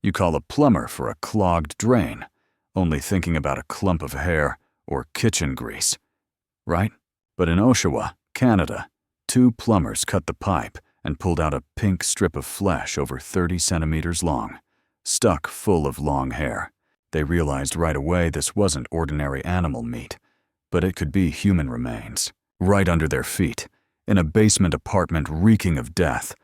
You call a plumber for a clogged drain, only thinking about a clump of hair or kitchen grease, right? But in Oshawa, Canada, 2 plumbers cut the pipe and pulled out a pink strip of flesh over 30 centimeters long, stuck full of long hair. They realized right away this wasn't ordinary animal meat, but it could be human remains. Right under their feet, in a basement apartment reeking of death,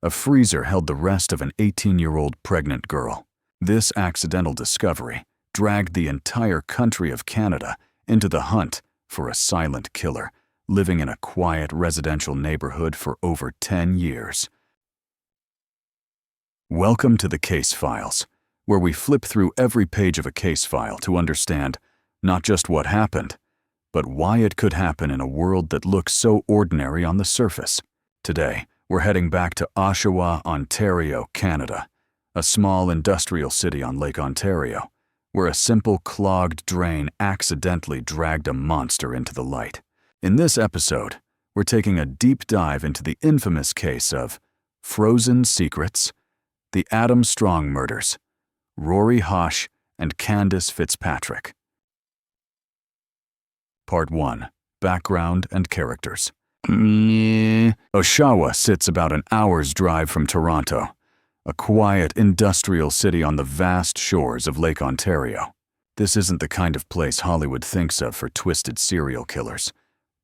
a freezer held the rest of an 18-year-old pregnant girl. This accidental discovery dragged the entire country of Canada into the hunt for a silent killer living in a quiet residential neighborhood for over 10 years. Welcome to the Case Files, where we flip through every page of a case file to understand not just what happened, but why it could happen in a world that looks so ordinary on the surface. Today, we're heading back to Oshawa, Ontario, Canada, a small industrial city on Lake Ontario, where a simple clogged drain accidentally dragged a monster into the light. In this episode, we're taking a deep dive into the infamous case of Frozen Secrets, the Adam Strong murders, Rori Hache and Kandis Fitzpatrick. Part 1. Background and Characters. Oshawa sits about an hour's drive from Toronto, a quiet industrial city on the vast shores of Lake Ontario. This isn't the kind of place Hollywood thinks of for twisted serial killers,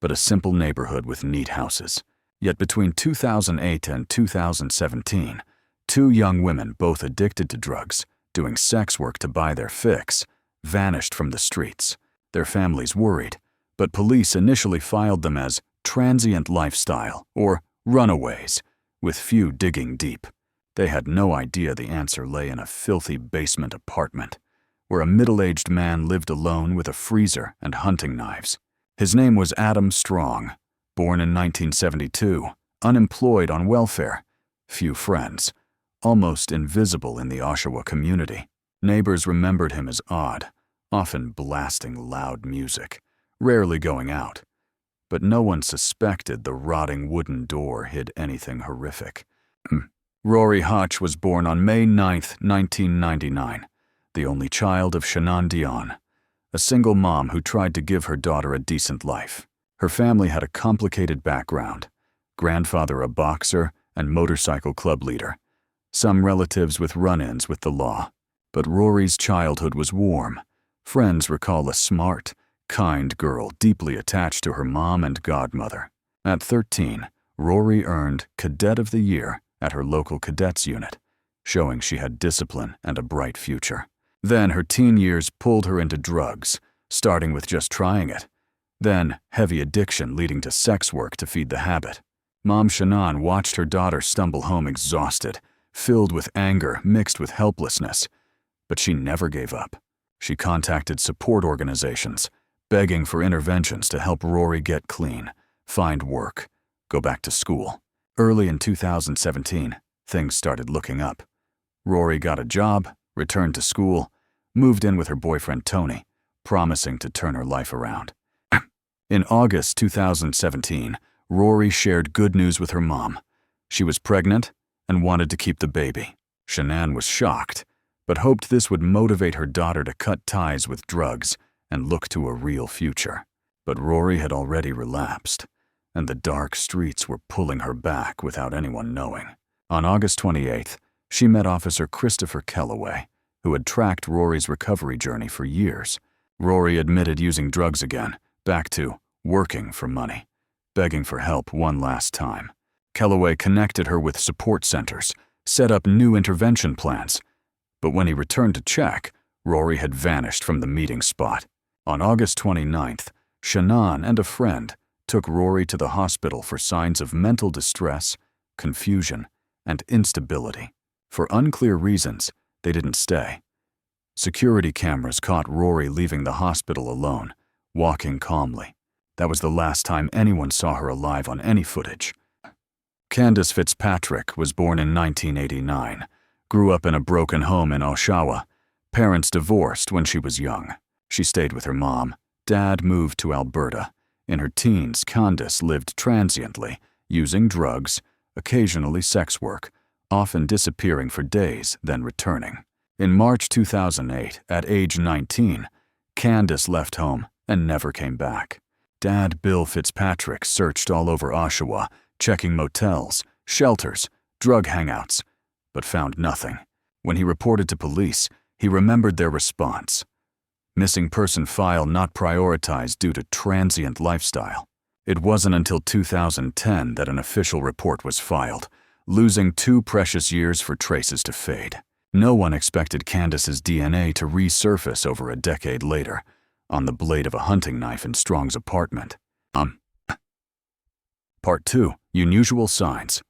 but a simple neighborhood with neat houses. Yet between 2008 and 2017, 2 young women, both addicted to drugs, doing sex work to buy their fix, vanished from the streets. Their families worried, but police initially filed them as transient lifestyle or runaways, with few digging deep. They had no idea the answer lay in a filthy basement apartment, where a middle-aged man lived alone with a freezer and hunting knives. His name was Adam Strong, born in 1972, unemployed on welfare, few friends, almost invisible in the Oshawa community. Neighbors remembered him as odd, often blasting loud music, rarely going out. But no one suspected the rotting wooden door hid anything horrific. Rori Hache was born on May 9, 1999, the only child of Shannon Dion, a single mom who tried to give her daughter a decent life. Her family had a complicated background: grandfather a boxer and motorcycle club leader, some relatives with run-ins with the law. But Rory's childhood was warm. Friends recall a smart, kind girl deeply attached to her mom and godmother. At 13, Rori earned Cadet of the Year at her local cadets unit, showing she had discipline and a bright future. Then her teen years pulled her into drugs, starting with just trying it. Then heavy addiction leading to sex work to feed the habit. Mom Shannon watched her daughter stumble home exhausted, filled with anger mixed with helplessness. But she never gave up. She contacted support organizations, begging for interventions to help Rori get clean, find work, go back to school. Early in 2017, things started looking up. Rori got a job, returned to school, moved in with her boyfriend Tony, promising to turn her life around. In August 2017, Rori shared good news with her mom. She was pregnant and wanted to keep the baby. Shannon was shocked, but hoped this would motivate her daughter to cut ties with drugs and look to a real future. But Rori had already relapsed, and the dark streets were pulling her back without anyone knowing. On August 28th, she met Officer Christopher Kellaway, who had tracked Rory's recovery journey for years. Rori admitted using drugs again, back to working for money, begging for help one last time. Kellaway connected her with support centers, set up new intervention plans. But when he returned to check, Rori had vanished from the meeting spot. On August 29th, Shannon and a friend took Rori to the hospital for signs of mental distress, confusion, and instability. For unclear reasons, they didn't stay. Security cameras caught Rori leaving the hospital alone, walking calmly. That was the last time anyone saw her alive on any footage. Kandis Fitzpatrick was born in 1989, grew up in a broken home in Oshawa. Parents divorced when she was young. She stayed with her mom. Dad moved to Alberta. In her teens, Kandis lived transiently, using drugs, occasionally sex work, often disappearing for days, then returning. In March 2008, at age 19, Kandis left home and never came back. Dad Bill Fitzpatrick searched all over Oshawa, checking motels, shelters, drug hangouts, but found nothing. When he reported to police, he remembered their response. Missing person file not prioritized due to transient lifestyle. It wasn't until 2010 that an official report was filed, losing 2 precious years for traces to fade. No one expected Kandis's DNA to resurface over a decade later, on the blade of a hunting knife in Strong's apartment. Part 2. Unusual Signs.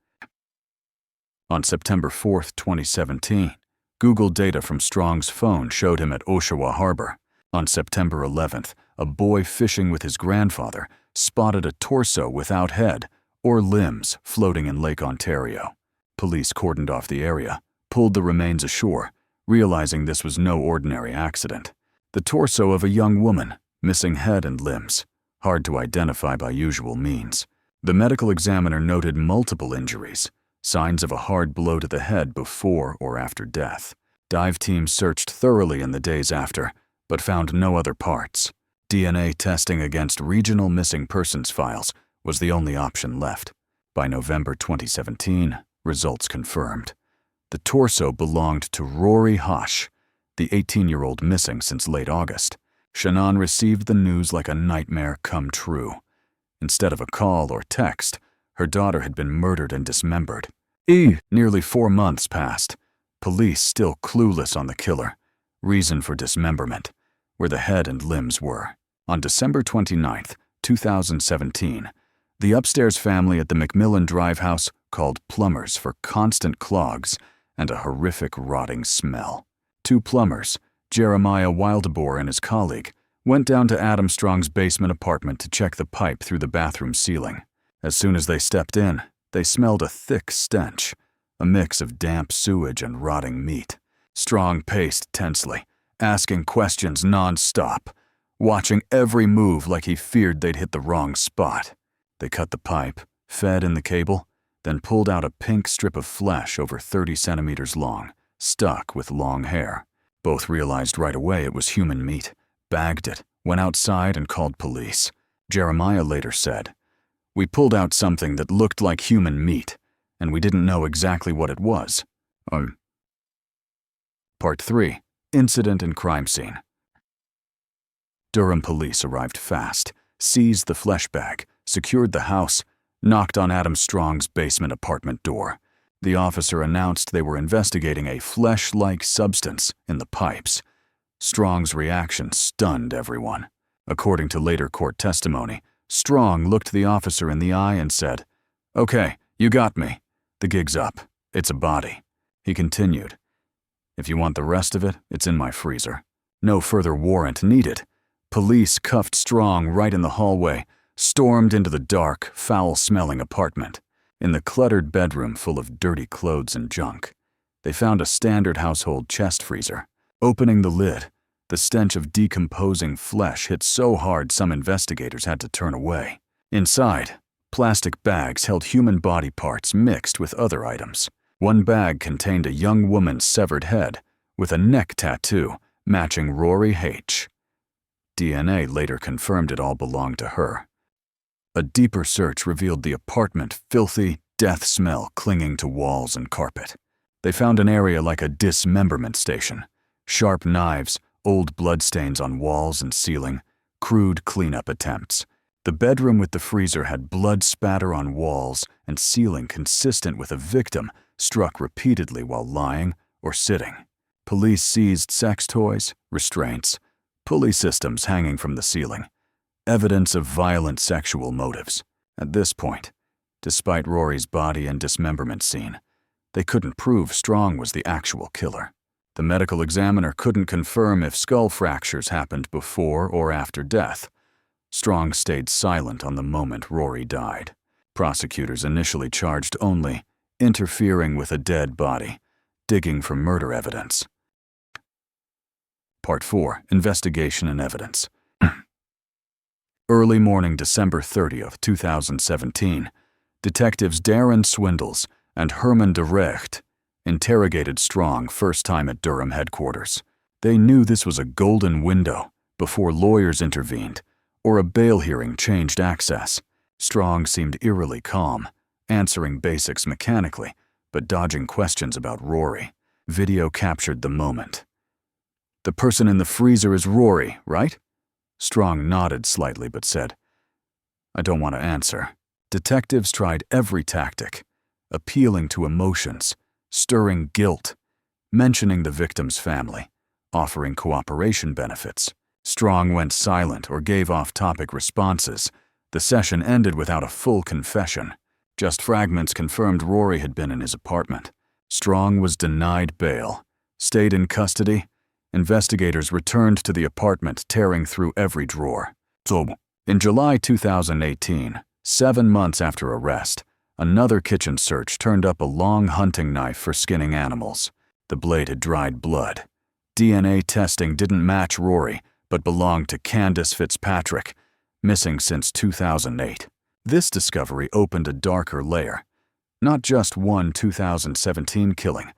On September 4, 2017, Google data from Strong's phone showed him at Oshawa Harbor. On September 11th, a boy fishing with his grandfather spotted a torso without head or limbs floating in Lake Ontario. Police cordoned off the area, pulled the remains ashore, realizing this was no ordinary accident. The torso of a young woman, missing head and limbs, hard to identify by usual means. The medical examiner noted multiple injuries, signs of a hard blow to the head before or after death. Dive teams searched thoroughly in the days after, but found no other parts. DNA testing against regional missing persons files was the only option left. By November 2017, results confirmed. The torso belonged to Rori Hache, the 18-year-old missing since late August. Shannon received the news like a nightmare come true. Instead of a call or text, her daughter had been murdered and dismembered. Nearly 4 months passed. Police still clueless on the killer. Reason for dismemberment, where the head and limbs were. On December 29, 2017, the upstairs family at the McMillan Drive house called plumbers for constant clogs and a horrific rotting smell. 2 plumbers, Jeremiah Wildeboer and his colleague, went down to Adam Strong's basement apartment to check the pipe through the bathroom ceiling. As soon as they stepped in, they smelled a thick stench, a mix of damp sewage and rotting meat. Strong paced tensely, asking questions non-stop, watching every move like he feared they'd hit the wrong spot. They cut the pipe, fed in the cable, then pulled out a pink strip of flesh over 30 centimeters long, stuck with long hair. Both realized right away it was human meat, bagged it, went outside and called police. Jeremiah later said, "We pulled out something that looked like human meat, and we didn't know exactly what it was." Part 3. Incident and crime scene. Durham police arrived fast, seized the flesh bag, secured the house, knocked on Adam Strong's basement apartment door. The officer announced they were investigating a flesh-like substance in the pipes. Strong's reaction stunned everyone. According to later court testimony, Strong looked the officer in the eye and said, "Okay, you got me. The gig's up. It's a body." He continued, "If you want the rest of it, it's in my freezer." No further warrant needed. Police cuffed Strong right in the hallway, stormed into the dark, foul-smelling apartment. In the cluttered bedroom full of dirty clothes and junk, they found a standard household chest freezer. Opening the lid, the stench of decomposing flesh hit so hard some investigators had to turn away. Inside, plastic bags held human body parts mixed with other items. One bag contained a young woman's severed head with a neck tattoo matching Rori Hache. DNA later confirmed it all belonged to her. A deeper search revealed the apartment filthy, death smell clinging to walls and carpet. They found an area like a dismemberment station. Sharp knives, old bloodstains on walls and ceiling, crude cleanup attempts. The bedroom with the freezer had blood spatter on walls and ceiling consistent with a victim struck repeatedly while lying or sitting. Police seized sex toys, restraints, pulley systems hanging from the ceiling. Evidence of violent sexual motives. At this point, despite Rory's body and dismemberment scene, they couldn't prove Strong was the actual killer. The medical examiner couldn't confirm if skull fractures happened before or after death. Strong stayed silent on the moment Rori died. Prosecutors initially charged only interfering with a dead body, digging for murder evidence. Part 4. Investigation and Evidence. Early morning December 30th, 2017, detectives Darren Swindles and Herman de Recht interrogated Strong first time at Durham headquarters. They knew this was a golden window before lawyers intervened or a bail hearing changed access. Strong seemed eerily calm, answering basics mechanically, but dodging questions about Rori. Video captured the moment. "The person in the freezer is Rori, right?" Strong nodded slightly but said, "I don't want to answer." Detectives tried every tactic, appealing to emotions, stirring guilt, mentioning the victim's family, offering cooperation benefits. Strong went silent or gave off-topic responses. The session ended without a full confession. Just fragments confirmed Rori had been in his apartment. Strong was denied bail, stayed in custody. Investigators returned to the apartment, tearing through every drawer. In July 2018, 7 months after arrest, another kitchen search turned up a long hunting knife for skinning animals. The blade had dried blood. DNA testing didn't match Rori, but belonged to Kandis Fitzpatrick, missing since 2008. This discovery opened a darker layer. Not just one 2017 killing,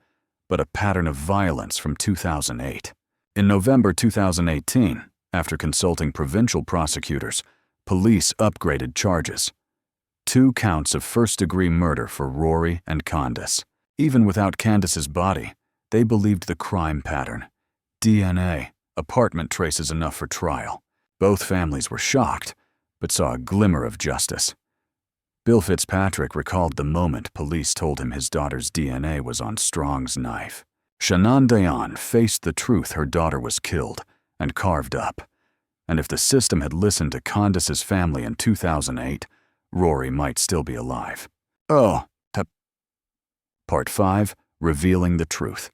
but a pattern of violence from 2008. In November 2018, after consulting provincial prosecutors, police upgraded charges. 2 counts of first-degree murder for Rori and Kandis. Even without Kandis's body, they believed the crime pattern. DNA, apartment traces enough for trial. Both families were shocked, but saw a glimmer of justice. Bill Fitzpatrick recalled the moment police told him his daughter's DNA was on Strong's knife. Shannon Dayan faced the truth her daughter was killed and carved up. And if the system had listened to Kandis's family in 2008, Rori might still be alive. Part 5, Revealing the Truth.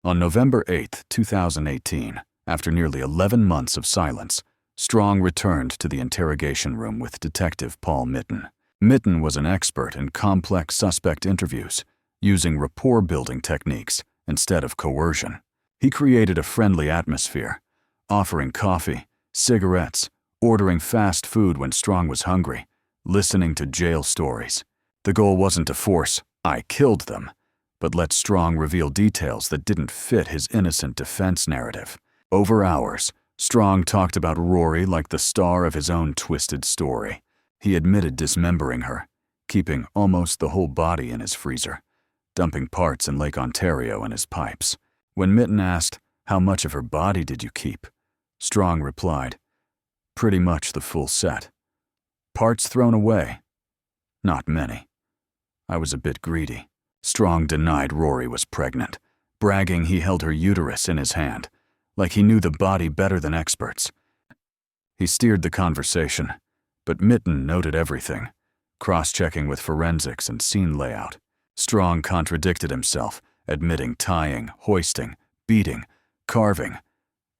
On November 8, 2018, after nearly 11 months of silence, Strong returned to the interrogation room with Detective Paul Mitten. Mitten was an expert in complex suspect interviews, using rapport-building techniques instead of coercion. He created a friendly atmosphere, offering coffee, cigarettes, ordering fast food when Strong was hungry, listening to jail stories. The goal wasn't to force, "I killed them," but let Strong reveal details that didn't fit his innocent defense narrative. Over hours, Strong talked about Rori like the star of his own twisted story. He admitted dismembering her, keeping almost the whole body in his freezer, dumping parts in Lake Ontario in his pipes. When Mitten asked, "How much of her body did you keep?" Strong replied, "Pretty much the full set. Parts thrown away? Not many. I was a bit greedy." Strong denied Rori was pregnant, bragging he held her uterus in his hand, like he knew the body better than experts. He steered the conversation, but Mitten noted everything, cross-checking with forensics and scene layout. Strong contradicted himself, admitting tying, hoisting, beating, carving,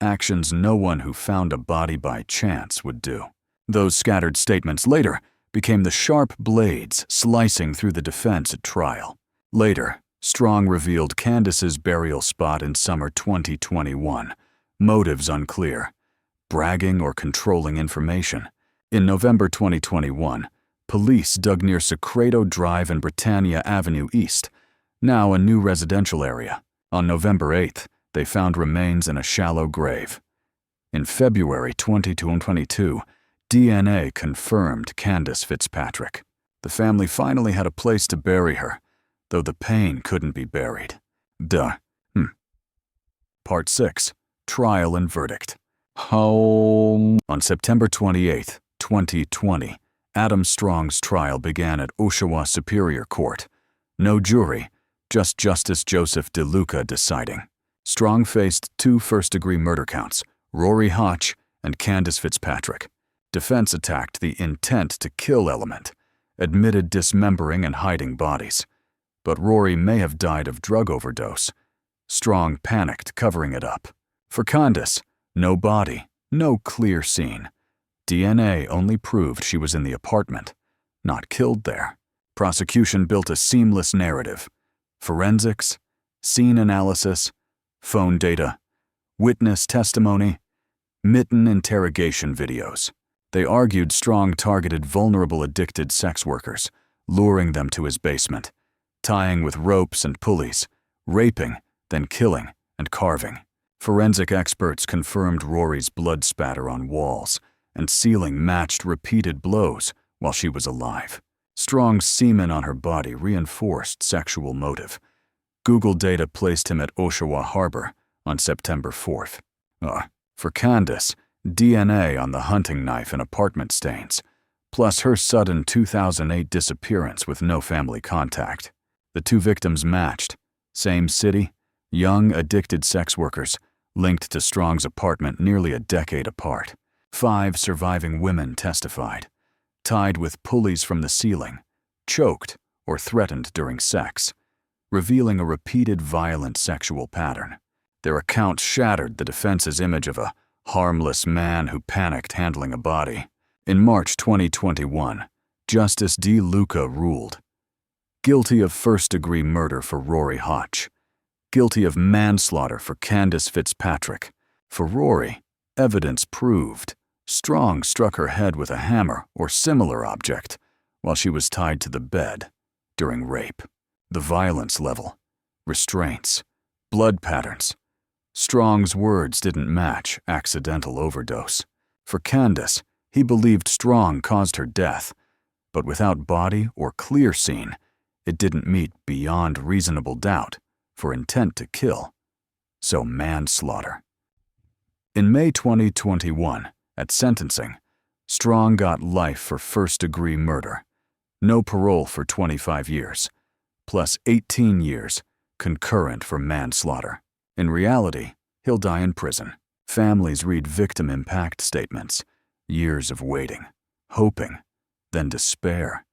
actions no one who found a body by chance would do. Those scattered statements later became the sharp blades slicing through the defense at trial. Later, Strong revealed Kandis's burial spot in summer 2021. Motives unclear. Bragging or controlling information. In November 2021, police dug near Secreto Drive and Britannia Avenue East, now a new residential area. On November 8th, they found remains in a shallow grave. In February 2022, DNA confirmed Kandis Fitzpatrick. The family finally had a place to bury her, though the pain couldn't be buried. Part 6, Trial and Verdict. On September 28, 2020, Adam Strong's trial began at Oshawa Superior Court. No jury, just Justice Joseph DeLuca deciding. Strong faced 2 first-degree murder counts, Rori Hache and Kandis Fitzpatrick. Defense attacked the intent to kill element, admitted dismembering and hiding bodies. But Rori may have died of drug overdose. Strong panicked, covering it up. For Kandis, no body, no clear scene. DNA only proved she was in the apartment, not killed there. Prosecution built a seamless narrative. Forensics, scene analysis, phone data, witness testimony, Mitten interrogation videos. They argued Strong targeted vulnerable addicted sex workers, luring them to his basement, tying with ropes and pulleys, raping, then killing and carving. Forensic experts confirmed Rori's blood spatter on walls, and ceiling matched repeated blows while she was alive. Strong's semen on her body reinforced sexual motive. Google data placed him at Oshawa Harbor on September 4th. For Kandis, DNA on the hunting knife and apartment stains, plus her sudden 2008 disappearance with no family contact. The two victims matched. Same city, young, addicted sex workers, linked to Strong's apartment nearly a decade apart. 5 surviving women testified. Tied with pulleys from the ceiling, choked or threatened during sex, revealing a repeated violent sexual pattern. Their accounts shattered the defense's image of a harmless man who panicked handling a body. In March 2021, Justice D. Luca ruled guilty of first-degree murder for Rori Hache, guilty of manslaughter for Kandis Fitzpatrick. For Rori, evidence proved Strong struck her head with a hammer or similar object while she was tied to the bed during rape. The violence level, restraints, blood patterns. Strong's words didn't match accidental overdose. For Kandis, he believed Strong caused her death, but without body or clear scene, it didn't meet beyond reasonable doubt for intent to kill, so manslaughter. In May 2021, at sentencing, Strong got life for first-degree murder, no parole for 25 years, plus 18 years concurrent for manslaughter. In reality, he'll die in prison. Families read victim impact statements, years of waiting, hoping, then despair,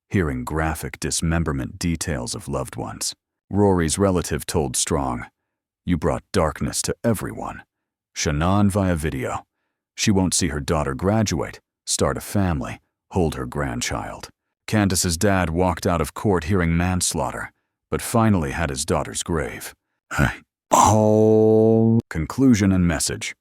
hearing graphic dismemberment details of loved ones. Rori's relative told Strong, "You brought darkness to everyone." Shannon via video. She won't see her daughter graduate, start a family, hold her grandchild. Kandis's dad walked out of court hearing manslaughter, but finally had his daughter's grave. Conclusion and message.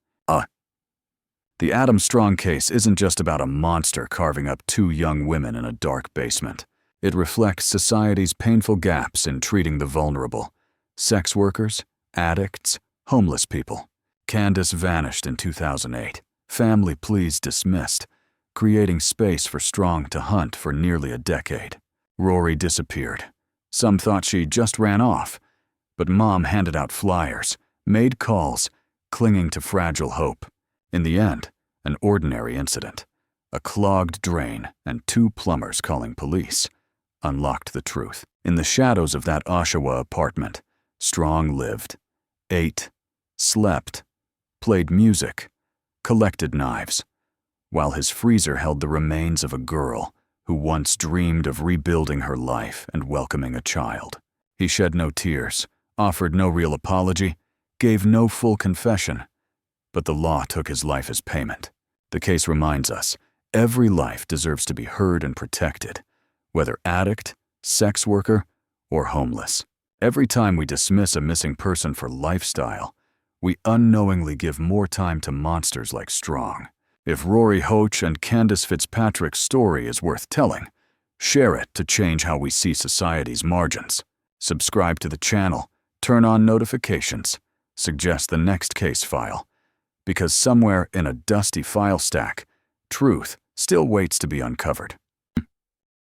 The Adam Strong case isn't just about a monster carving up 2 young women in a dark basement. It reflects society's painful gaps in treating the vulnerable. Sex workers, addicts, homeless people. Kandis vanished in 2008. Family pleas dismissed, creating space for Strong to hunt for nearly a decade. Rori disappeared. Some thought she just ran off, but Mom handed out flyers, made calls, clinging to fragile hope. In the end, an ordinary incident. A clogged drain and 2 plumbers calling police unlocked the truth. In the shadows of that Oshawa apartment, Strong lived, ate, slept, played music, collected knives, while his freezer held the remains of a girl who once dreamed of rebuilding her life and welcoming a child. He shed no tears, offered no real apology, gave no full confession, but the law took his life as payment. The case reminds us, every life deserves to be heard and protected, whether addict, sex worker, or homeless. Every time we dismiss a missing person for lifestyle, we unknowingly give more time to monsters like Strong. If Rori Hache and Kandis Fitzpatrick's story is worth telling, share it to change how we see society's margins. Subscribe to the channel, turn on notifications, suggest the next case file, because somewhere in a dusty file stack, truth still waits to be uncovered.